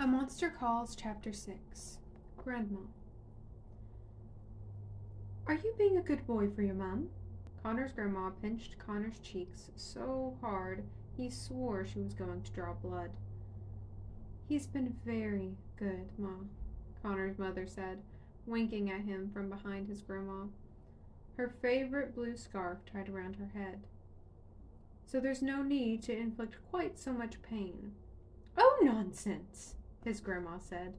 A Monster Calls, Chapter 6. Grandma. Are you being a good boy for your mom? Connor's grandma pinched Connor's cheeks so hard he swore she was going to draw blood. He's been very good, Ma, Connor's mother said, winking at him from behind his grandma, her favorite blue scarf tied around her head. So there's no need to inflict quite so much pain. Oh, nonsense, his grandma said,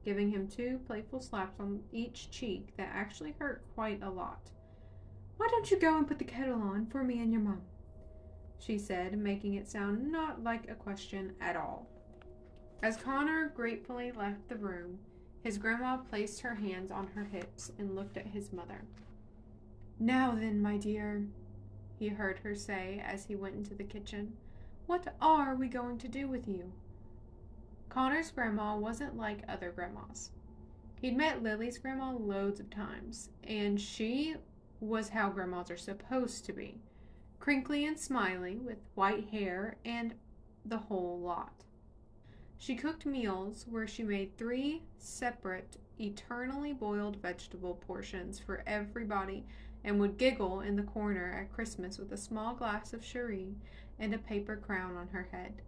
giving him 2 playful slaps on each cheek that actually hurt quite a lot. Why don't you go and put the kettle on for me and your mom? She said, making it sound not like a question at all. As Connor gratefully left the room, his grandma placed her hands on her hips and looked at his mother. Now then, my dear, he heard her say as he went into the kitchen, what are we going to do with you? Connor's grandma wasn't like other grandmas. He'd met Lily's grandma loads of times, and she was how grandmas are supposed to be. Crinkly and smiley, with white hair and the whole lot. She cooked meals where she made 3 separate, eternally boiled vegetable portions for everybody and would giggle in the corner at Christmas with a small glass of sherry and a paper crown on her head.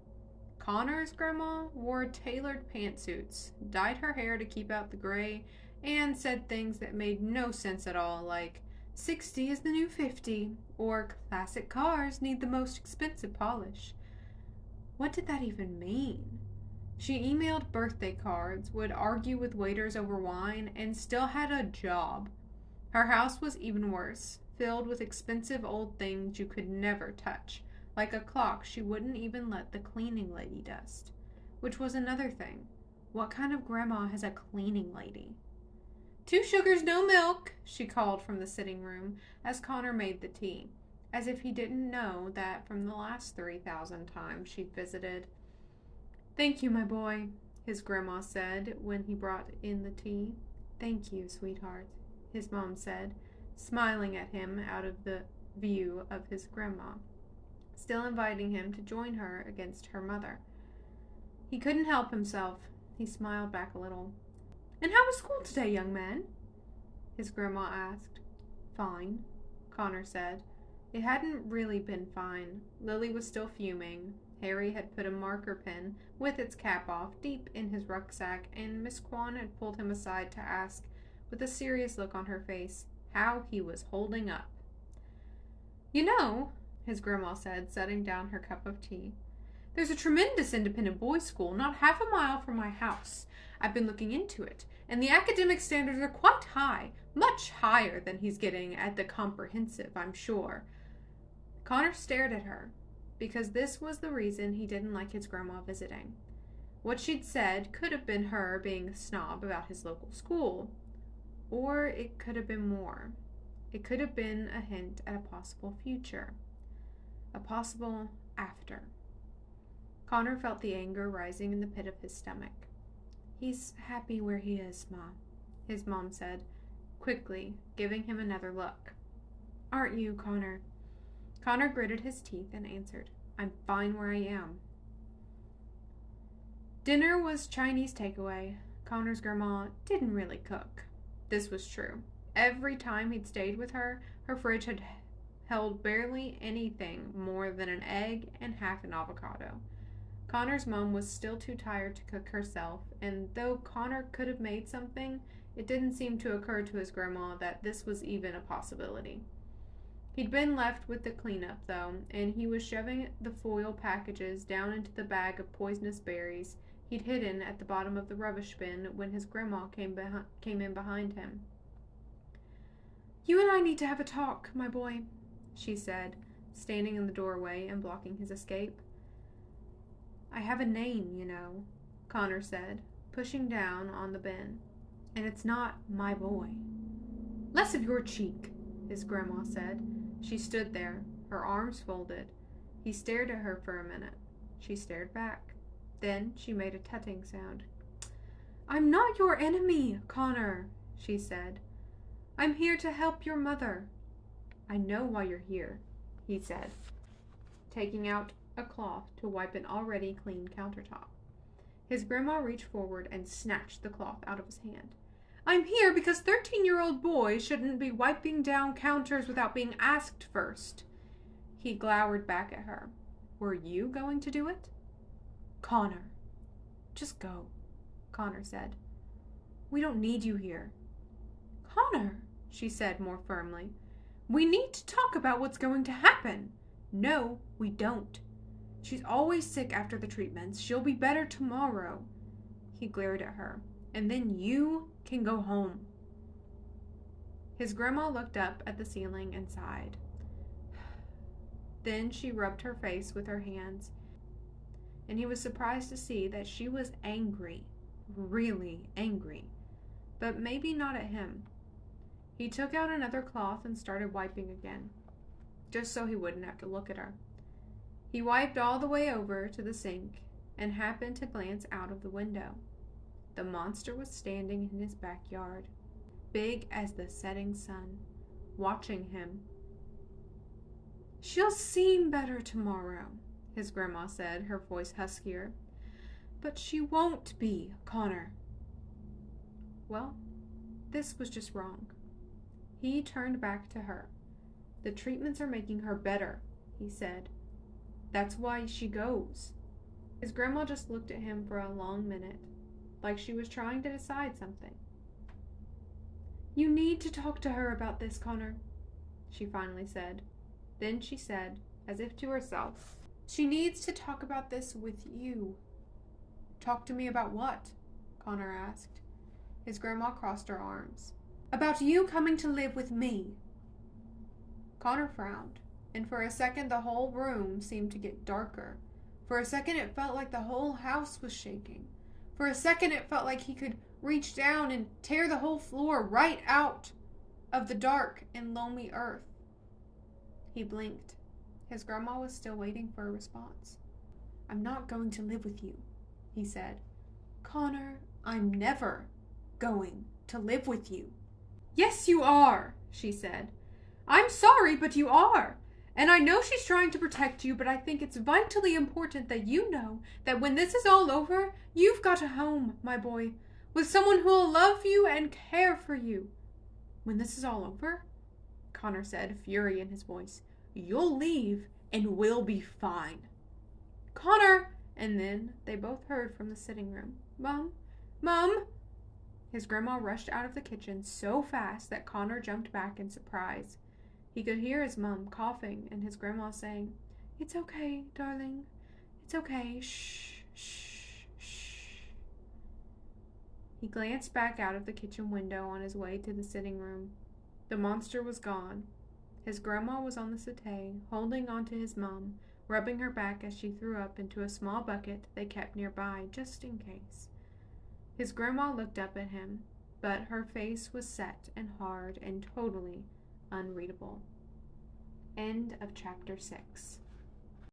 Connor's grandma wore tailored pantsuits, dyed her hair to keep out the gray, and said things that made no sense at all, like 60 is the new 50, or classic cars need the most expensive polish. What did that even mean? She emailed birthday cards, would argue with waiters over wine, and still had a job. Her house was even worse, filled with expensive old things you could never touch. Like a clock she wouldn't even let the cleaning lady dust. Which was another thing. What kind of grandma has a cleaning lady? 2 sugars, no milk, she called from the sitting room as Connor made the tea, as if he didn't know that from the last 3,000 times she'd visited. Thank you, my boy, his grandma said when he brought in the tea. Thank you, sweetheart, his mom said, smiling at him out of the view of his grandma, still inviting him to join her against her mother. He couldn't help himself. He smiled back a little. And how was school today, young man? His grandma asked. Fine, Connor said. It hadn't really been fine. Lily was still fuming. Harry had put a marker pen with its cap off deep in his rucksack, and Miss Kwan had pulled him aside to ask, with a serious look on her face, how he was holding up. You know, his grandma said, setting down her cup of tea, there's a tremendous independent boys' school not half a mile from my house. I've been looking into it, and the academic standards are quite high, much higher than he's getting at the comprehensive, I'm sure. Connor stared at her, because this was the reason he didn't like his grandma visiting. What she'd said could have been her being a snob about his local school, or it could have been more. It could have been a hint at a possible future, a possible after. Connor felt the anger rising in the pit of his stomach. He's happy where he is, Ma, his mom said, quickly, giving him another look. Aren't you, Connor? Connor gritted his teeth and answered, I'm fine where I am. Dinner was Chinese takeaway. Connor's grandma didn't really cook. This was true. Every time he'd stayed with her, her fridge had held barely anything more than an egg and half an avocado. Connor's mom was still too tired to cook herself, and though Connor could have made something, it didn't seem to occur to his grandma that this was even a possibility. He'd been left with the cleanup, though, and he was shoving the foil packages down into the bag of poisonous berries he'd hidden at the bottom of the rubbish bin when his grandma came in behind him. You and I need to have a talk, my boy, she said, standing in the doorway and blocking his escape. I have a name, you know, Connor said, pushing down on the bin, and it's not my boy. Less of your cheek, his grandma said. She stood there, her arms folded. He stared at her for a minute. She stared back. Then she made a tutting sound. I'm not your enemy, Connor, she said. I'm here to help your mother. I know why you're here, he said, taking out a cloth to wipe an already clean countertop. His grandma reached forward and snatched the cloth out of his hand. I'm here because 13-year-old boys shouldn't be wiping down counters without being asked first. He glowered back at her. Were you going to do it? Connor. Just go, Connor said. We don't need you here. Connor, she said more firmly. We need to talk about what's going to happen. No, we don't. She's always sick after the treatments. She'll be better tomorrow. He glared at her. And then you can go home. His grandma looked up at the ceiling and sighed. Then she rubbed her face with her hands, and he was surprised to see that she was angry, really angry, but maybe not at him. He took out another cloth and started wiping again, just so he wouldn't have to look at her. He wiped all the way over to the sink and happened to glance out of the window. The monster was standing in his backyard, big as the setting sun, watching him. She'll seem better tomorrow, his grandma said, her voice huskier. But she won't be, Connor. Well, this was just wrong. He turned back to her. The treatments are making her better, he said. That's why she goes. His grandma just looked at him for a long minute, like she was trying to decide something. You need to talk to her about this, Connor, she finally said. Then she said, as if to herself, she needs to talk about this with you. Talk to me about what? Connor asked. His grandma crossed her arms. About you coming to live with me. Connor frowned, and for a second the whole room seemed to get darker. For a second it felt like the whole house was shaking. For a second it felt like he could reach down and tear the whole floor right out of the dark and lonely earth. He blinked. His grandma was still waiting for a response. I'm not going to live with you, he said. Connor, I'm never going to live with you. Yes, you are, she said. I'm sorry, but you are. And I know she's trying to protect you, but I think it's vitally important that you know that when this is all over, you've got a home, my boy, with someone who'll love you and care for you. When this is all over, Connor said, fury in his voice, you'll leave and we'll be fine. Connor! And then they both heard from the sitting room, Mom, Mom! His grandma rushed out of the kitchen so fast that Connor jumped back in surprise. He could hear his mom coughing and his grandma saying, It's okay, darling. It's okay. Shh, shh, shh. He glanced back out of the kitchen window on his way to the sitting room. The monster was gone. His grandma was on the settee, holding on to his mom, rubbing her back as she threw up into a small bucket they kept nearby, just in case. His grandma looked up at him, but her face was set and hard and totally unreadable. End of chapter 6.